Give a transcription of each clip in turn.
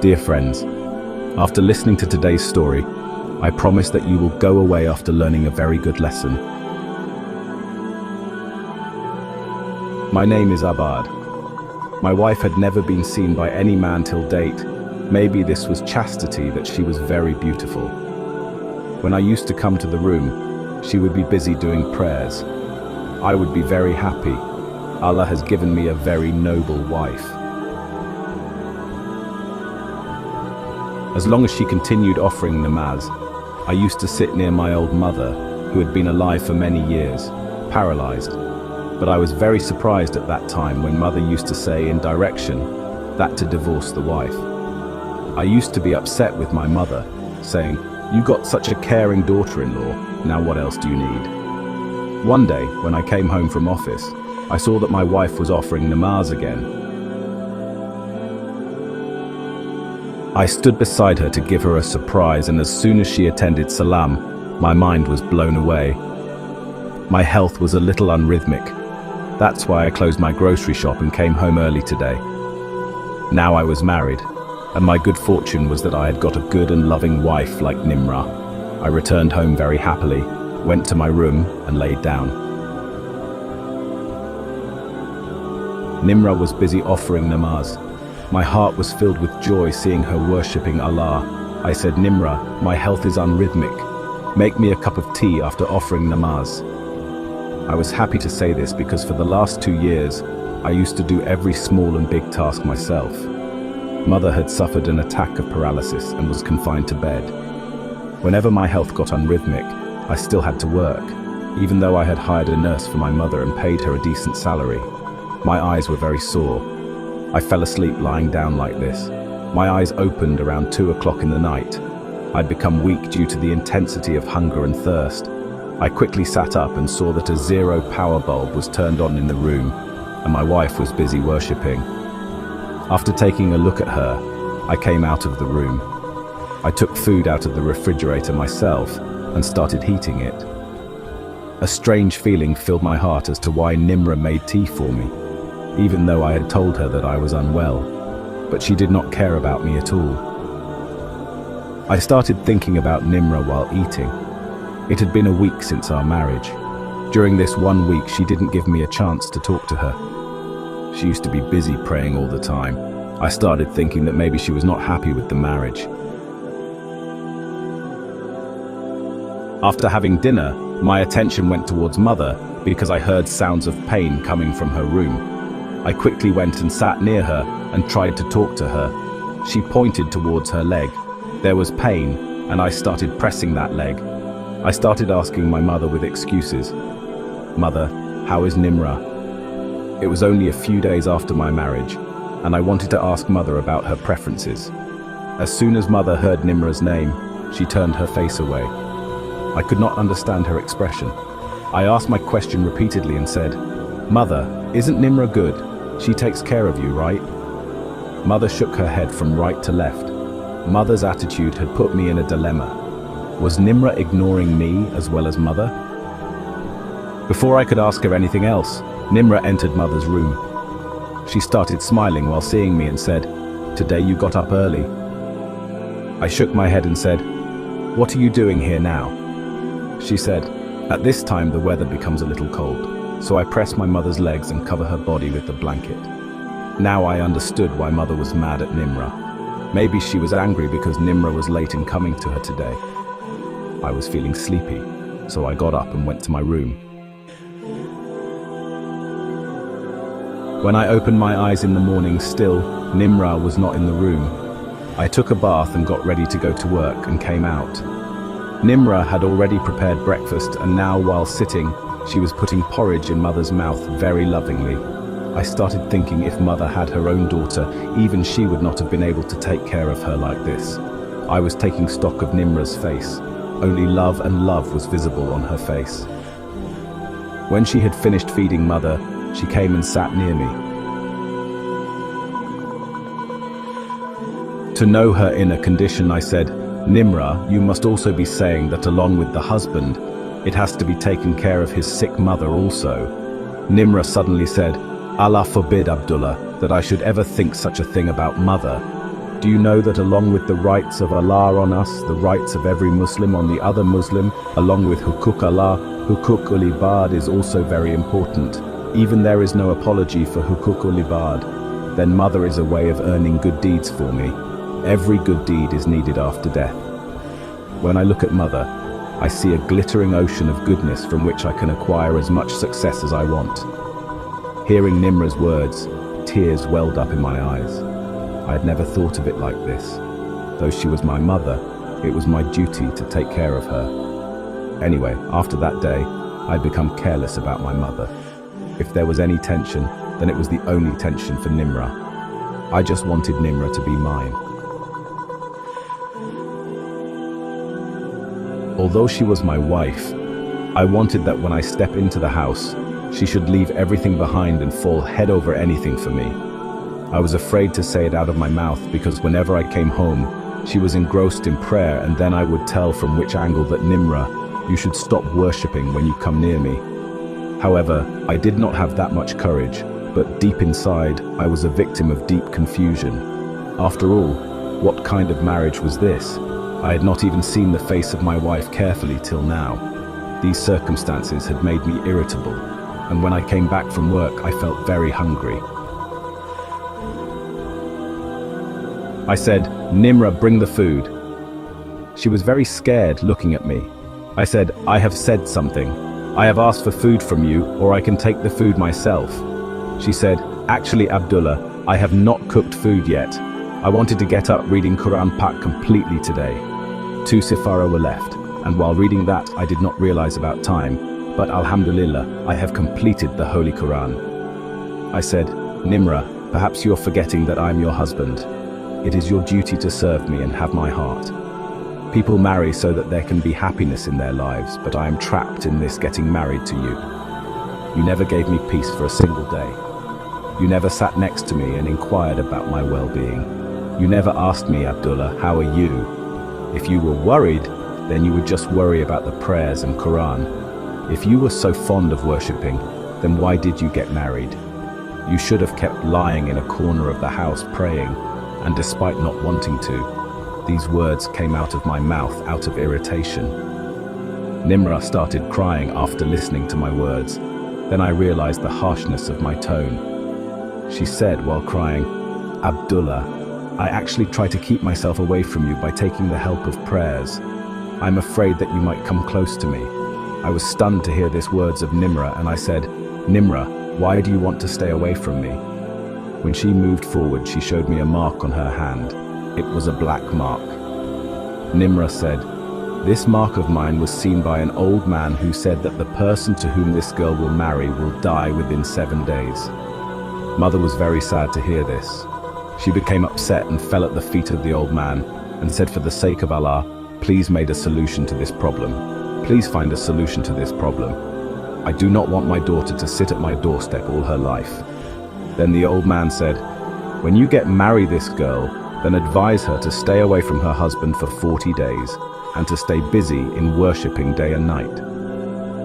Dear friends, after listening to today's story, I promise that you will go away after learning a very good lesson. My name is Abad. My wife had never been seen by any man till date. Maybe this was chastity that she was very beautiful. When I used to come to the room, she would be busy doing prayers. I would be very happy. Allah has given me a very noble wife. As long as she continued offering namaz, I used to sit near my old mother, who had been alive for many years, paralyzed. But I was very surprised at that time when mother used to say in direction that to divorce the wife. I used to be upset with my mother, saying, "You got such a caring daughter-in-law, now what else do you need?" One day, when I came home from office, I saw that my wife was offering namaz again. I stood beside her to give her a surprise, and as soon as she attended salam, my mind was blown away. My health was a little unrhythmic. That's why I closed my grocery shop and came home early today. Now I was married, and my good fortune was that I had got a good and loving wife like Nimra. I returned home very happily, went to my room and laid down. Nimra was busy offering namaz. My heart was filled with joy seeing her worshipping Allah. I said, "Nimra, my health is unrhythmic. Make me a cup of tea after offering namaz." I was happy to say this because for the last 2 years, I used to do every small and big task myself. Mother had suffered an attack of paralysis and was confined to bed. Whenever my health got unrhythmic, I still had to work, even though I had hired a nurse for my mother and paid her a decent salary. My eyes were very sore. I fell asleep lying down like this. My eyes opened around 2 o'clock in the night. I'd become weak due to the intensity of hunger and thirst. I quickly sat up and saw that a 0 power bulb was turned on in the room, and my wife was busy worshipping. After taking a look at her, I came out of the room. I took food out of the refrigerator myself and started heating it. A strange feeling filled my heart as to why Nimra made tea for me, even though I had told her that I was unwell, but she did not care about me at all. I started thinking about Nimra while eating. It had been a week since our marriage. During this 1 week, she didn't give me a chance to talk to her. She used to be busy praying all the time. I started thinking that maybe she was not happy with the marriage. After having dinner, my attention went towards mother because I heard sounds of pain coming from her room. I quickly went and sat near her and tried to talk to her. She pointed towards her leg. There was pain, and I started pressing that leg. I started asking my mother with excuses. "Mother, how is Nimra?" It was only a few days after my marriage, and I wanted to ask mother about her preferences. As soon as mother heard Nimra's name, she turned her face away. I could not understand her expression. I asked my question repeatedly and said, "Mother, isn't Nimra good? She takes care of you, right?" Mother shook her head from right to left. Mother's attitude had put me in a dilemma. Was Nimra ignoring me as well as mother? Before I could ask her anything else, Nimra entered mother's room. She started smiling while seeing me and said, "Today you got up early." I shook my head and said, "What are you doing here now?" She said, "At this time the weather becomes a little cold, so I press my mother's legs and cover her body with the blanket." Now I understood why mother was mad at Nimra. Maybe she was angry because Nimra was late in coming to her today. I was feeling sleepy, so I got up and went to my room. When I opened my eyes in the morning, still, Nimra was not in the room. I took a bath and got ready to go to work and came out. Nimra had already prepared breakfast, and now while sitting, she was putting porridge in mother's mouth very lovingly. I started thinking if mother had her own daughter, even she would not have been able to take care of her like this. I was taking stock of Nimra's face. Only love and love was visible on her face. When she had finished feeding mother, she came and sat near me. To know her inner condition, I said, "Nimra, you must also be saying that along with the husband, it has to be taken care of his sick mother also." Nimra suddenly said, "Allah forbid, Abdullah, that I should ever think such a thing about mother. Do you know that along with the rights of Allah on us, the rights of every Muslim on the other Muslim, along with hukuk Allah, hukuk ul ibad is also very important. Even there is no apology for hukuk ul ibad. Then mother is a way of earning good deeds for me. Every good deed is needed after death. When I look at mother, I see a glittering ocean of goodness from which I can acquire as much success as I want. Hearing Nimra's words, tears welled up in my eyes. I had never thought of it like this. Though she was my mother, it was my duty to take care of her. Anyway, after that day, I'd become careless about my mother. If there was any tension, then it was the only tension for Nimra. I just wanted Nimra to be mine. Although she was my wife, I wanted that when I step into the house, she should leave everything behind and fall head over anything for me. I was afraid to say it out of my mouth because whenever I came home, she was engrossed in prayer, and then I would tell from which angle that Nimra, you should stop worshipping when you come near me. However, I did not have that much courage, but deep inside, I was a victim of deep confusion. After all, what kind of marriage was this? I had not even seen the face of my wife carefully till now. These circumstances had made me irritable, and when I came back from work, I felt very hungry. I said, Nimra, bring the food. She was very scared looking at me. I said, I have said something. I have asked for food from you, or I can take the food myself. She said, actually, Abdullah, I have not cooked food yet. I wanted to get up reading Quran Pak completely today. 2 Sifara were left, and while reading that, I did not realize about time, but Alhamdulillah, I have completed the Holy Quran. I said, Nimra, perhaps you're forgetting that I'm your husband. It is your duty to serve me and have my heart. People marry so that there can be happiness in their lives, but I am trapped in this getting married to you. You never gave me peace for a single day. You never sat next to me and inquired about my well-being. You never asked me, Abdullah, how are you? If you were worried, then you would just worry about the prayers and Quran. If you were so fond of worshipping, then why did you get married? You should have kept lying in a corner of the house praying, and despite not wanting to, these words came out of my mouth out of irritation. Nimra started crying after listening to my words. Then I realized the harshness of my tone. She said while crying, Abdullah, I actually try to keep myself away from you by taking the help of prayers. I'm afraid that you might come close to me. I was stunned to hear these words of Nimra, and I said, Nimra, why do you want to stay away from me? When she moved forward, she showed me a mark on her hand. It was a black mark. Nimra said, this mark of mine was seen by an old man who said that the person to whom this girl will marry will die within 7 days. Mother was very sad to hear this. She became upset and fell at the feet of the old man and said, for the sake of Allah, please make a solution to this problem. Please find a solution to this problem. I do not want my daughter to sit at my doorstep all her life. Then the old man said, when you marry this girl, then advise her to stay away from her husband for 40 days and to stay busy in worshipping day and night.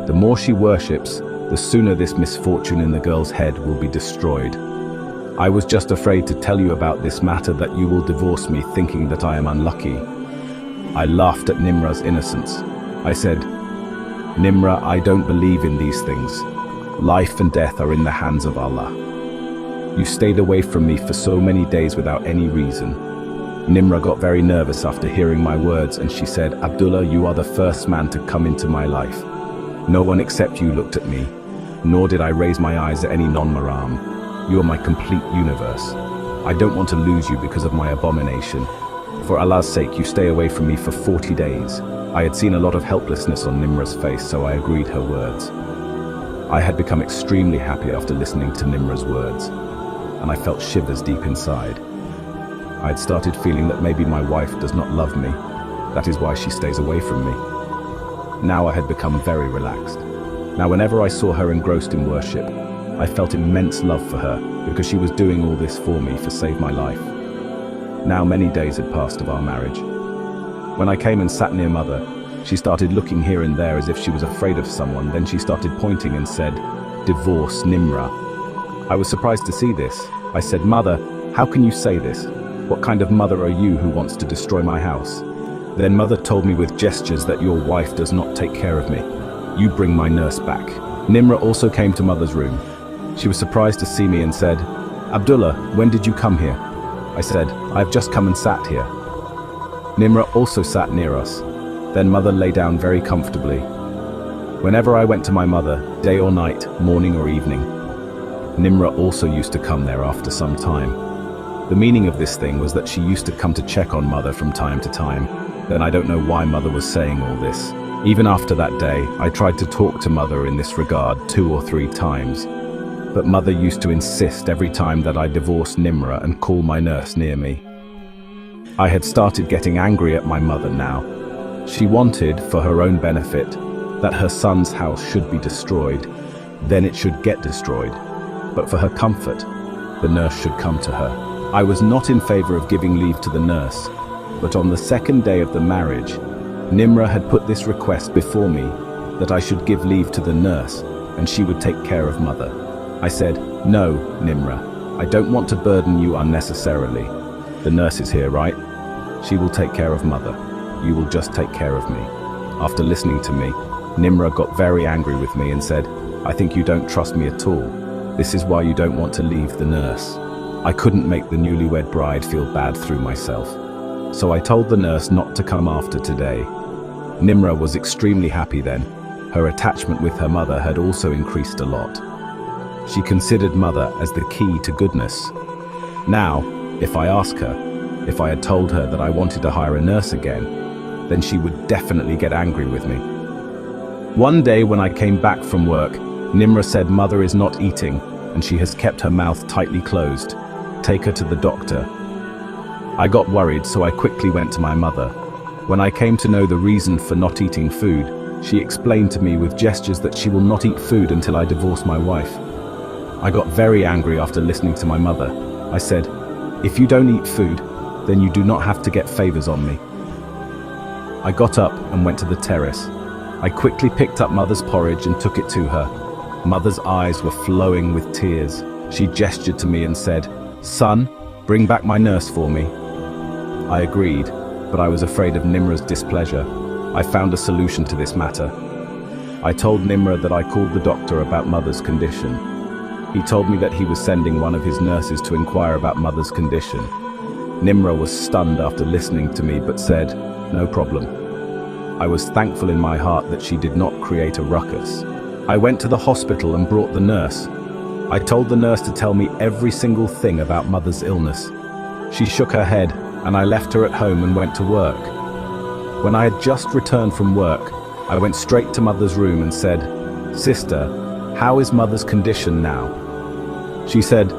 The more she worships, the sooner this misfortune in the girl's head will be destroyed. I was just afraid to tell you about this matter that you will divorce me thinking that I am unlucky. I laughed at Nimra's innocence. I said, Nimra, I don't believe in these things. Life and death are in the hands of Allah. You stayed away from me for so many days without any reason. Nimra got very nervous after hearing my words, and she said, Abdullah, you are the first man to come into my life. No one except you looked at me, nor did I raise my eyes at any non-Maram. You are my complete universe. I don't want to lose you because of my abomination. For Allah's sake, you stay away from me for 40 days. I had seen a lot of helplessness on Nimra's face, so I agreed her words. I had become extremely happy after listening to Nimra's words, and I felt shivers deep inside. I had started feeling that maybe my wife does not love me. That is why she stays away from me. Now I had become very relaxed. Now whenever I saw her engrossed in worship, I felt immense love for her because she was doing all this for me to save my life. Now many days had passed of our marriage. When I came and sat near Mother, she started looking here and there as if she was afraid of someone. Then she started pointing and said, "Divorce Nimra." I was surprised to see this. I said, "Mother, how can you say this? What kind of mother are you who wants to destroy my house? Then mother told me with gestures that your wife does not take care of me. You bring my nurse back. Nimra also came to mother's room. She was surprised to see me and said, Abdullah, when did you come here? I said, I've just come and sat here. Nimra also sat near us. Then mother lay down very comfortably. Whenever I went to my mother, day or night, morning or evening, Nimra also used to come there after some time. The meaning of this thing was that she used to come to check on mother from time to time. Then I don't know why mother was saying all this. Even after that day, I tried to talk to mother in this regard 2 or 3 times. But mother used to insist every time that I divorce Nimra and call my nurse near me. I had started getting angry at my mother now. She wanted, for her own benefit, that her son's house should be destroyed. Then it should get destroyed. But for her comfort, the nurse should come to her. I was not in favor of giving leave to the nurse, but on the 2nd day of the marriage, Nimra had put this request before me that I should give leave to the nurse and she would take care of mother. I said, no, Nimra, I don't want to burden you unnecessarily. The nurse is here, right? She will take care of mother. You will just take care of me. After listening to me, Nimra got very angry with me and said, I think you don't trust me at all. This is why you don't want to leave the nurse. I couldn't make the newlywed bride feel bad through myself. So I told the nurse not to come after today. Nimra was extremely happy then. Her attachment with her mother had also increased a lot. She considered mother as the key to goodness. Now, if I ask her, if I had told her that I wanted to hire a nurse again, then she would definitely get angry with me. One day when I came back from work, Nimra said mother is not eating and she has kept her mouth tightly closed. Take her to the doctor. I got worried, so I quickly went to my mother. When I came to know the reason for not eating food, she explained to me with gestures that she will not eat food until I divorce my wife. I got very angry after listening to my mother. I said, if you don't eat food, then you do not have to get favors on me. I got up and went to the terrace. I quickly picked up mother's porridge and took it to her. Mother's eyes were flowing with tears. She gestured to me and said, son, bring back my nurse for me. I agreed, but I was afraid of Nimra's displeasure. I found a solution to this matter. I told Nimra that I called the doctor about mother's condition. He told me that he was sending one of his nurses to inquire about mother's condition. Nimra was stunned after listening to me but said, no problem. I was thankful in my heart that she did not create a ruckus. I went to the hospital and brought the nurse. I told the nurse to tell me every single thing about mother's illness. She shook her head and I left her at home and went to work. When I had just returned from work, I went straight to mother's room and said, sister, how is mother's condition now? She said,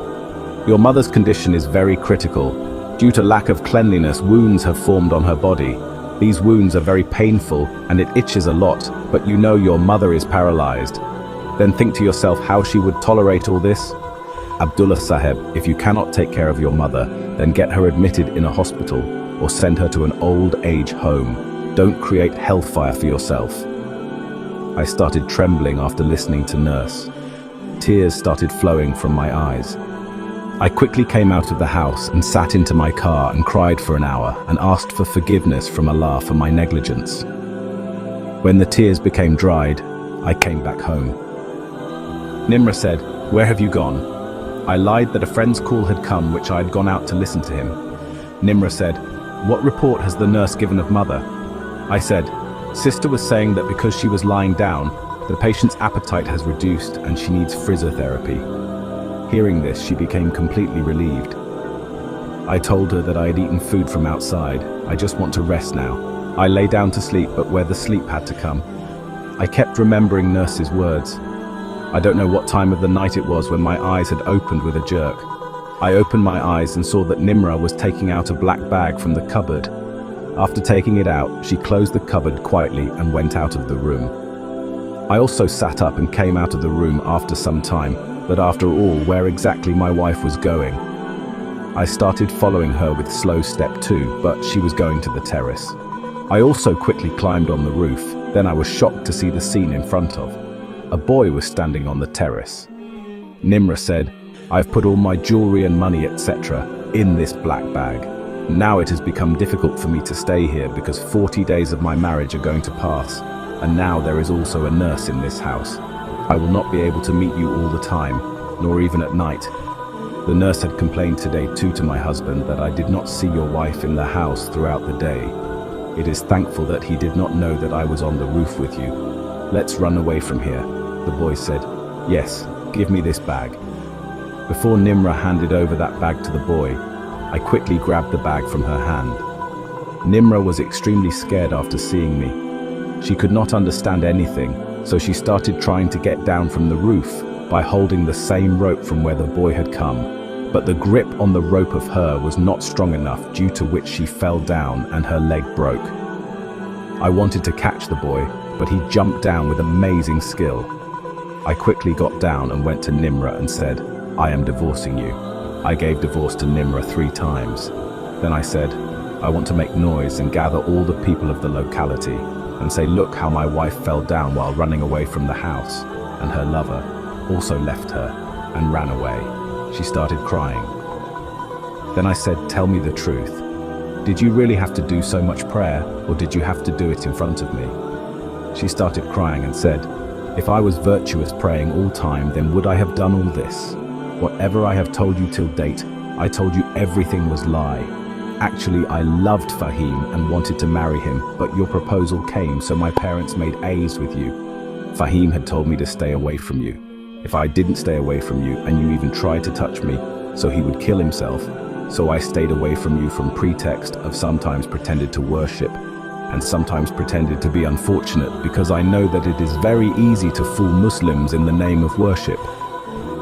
your mother's condition is very critical. Due to lack of cleanliness, wounds have formed on her body. These wounds are very painful and it itches a lot, but you know your mother is paralyzed. Then think to yourself how she would tolerate all this. Abdullah Saheb, if you cannot take care of your mother, then get her admitted in a hospital or send her to an old age home. Don't create hellfire for yourself. I started trembling after listening to nurse. Tears started flowing from my eyes. I quickly came out of the house and sat into my car and cried for an hour and asked for forgiveness from Allah for my negligence. When the tears became dried, I came back home. Nimra said, where have you gone? I lied that a friend's call had come which I had gone out to listen to him. Nimra said, what report has the nurse given of mother? I said, sister was saying that because she was lying down, the patient's appetite has reduced and she needs physiotherapy. Hearing this, she became completely relieved. I told her that I had eaten food from outside. I just want to rest now. I lay down to sleep, but where the sleep had to come. I kept remembering nurse's words. I don't know what time of the night it was when my eyes had opened with a jerk. I opened my eyes and saw that Nimra was taking out a black bag from the cupboard. After taking it out, she closed the cupboard quietly and went out of the room. I also sat up and came out of the room after some time, but after all, where exactly my wife was going. I started following her with slow step too, but she was going to the terrace. I also quickly climbed on the roof. Then I was shocked to see the scene in front of. A boy was standing on the terrace. Nimra said, I've put all my jewelry and money, etc. in this black bag. Now it has become difficult for me to stay here because 40 days of my marriage are going to pass, and now there is also a nurse in this house. I will not be able to meet you all the time, nor even at night. The nurse had complained today too to my husband that I did not see your wife in the house throughout the day. It is thankful that he did not know that I was on the roof with you. Let's run away from here, the boy said. Yes, give me this bag. Before Nimra handed over that bag to the boy, I quickly grabbed the bag from her hand. Nimra was extremely scared after seeing me. She could not understand anything, so she started trying to get down from the roof by holding the same rope from where the boy had come. But the grip on the rope of her was not strong enough, due to which she fell down and her leg broke. I wanted to catch the boy, but he jumped down with amazing skill. I quickly got down and went to Nimra and said, I am divorcing you. I gave divorce to Nimra 3 times. Then I said, I want to make noise and gather all the people of the locality and say, look how my wife fell down while running away from the house, and her lover also left her and ran away. She started crying. Then I said, tell me the truth. Did you really have to do so much prayer, or did you have to do it in front of me? She started crying and said, if I was virtuous praying all time, then would I have done all this? Whatever I have told you till date, I told you everything was lie. Actually, I loved Fahim and wanted to marry him, but your proposal came, so my parents made A's with you. Fahim had told me to stay away from you. If I didn't stay away from you and you even tried to touch me, so he would kill himself. So I stayed away from you from pretext of sometimes pretended to worship and sometimes pretended to be unfortunate, because I know that it is very easy to fool Muslims in the name of worship.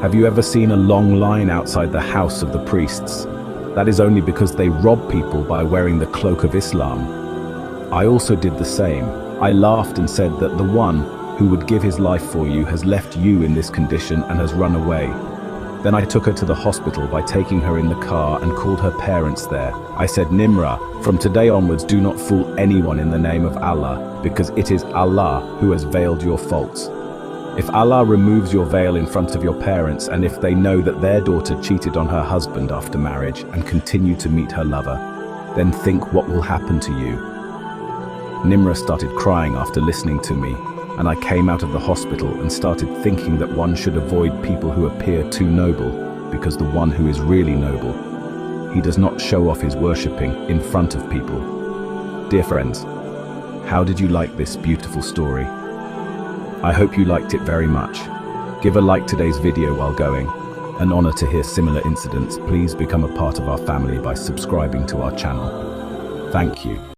Have you ever seen a long line outside the house of the priests? That is only because they rob people by wearing the cloak of Islam. I also did the same. I laughed and said that the one who would give his life for you has left you in this condition and has run away. Then I took her to the hospital by taking her in the car and called her parents there. I said, Nimra, from today onwards do not fool anyone in the name of Allah, because it is Allah who has veiled your faults. If Allah removes your veil in front of your parents, and if they know that their daughter cheated on her husband after marriage and continued to meet her lover, then think what will happen to you. Nimra started crying after listening to me, and I came out of the hospital and started thinking that one should avoid people who appear too noble, because the one who is really noble, he does not show off his worshipping in front of people. Dear friends, how did you like this beautiful story? I hope you liked it very much. Give a like today's video while going. An honor to hear similar incidents. Please become a part of our family by subscribing to our channel. Thank you.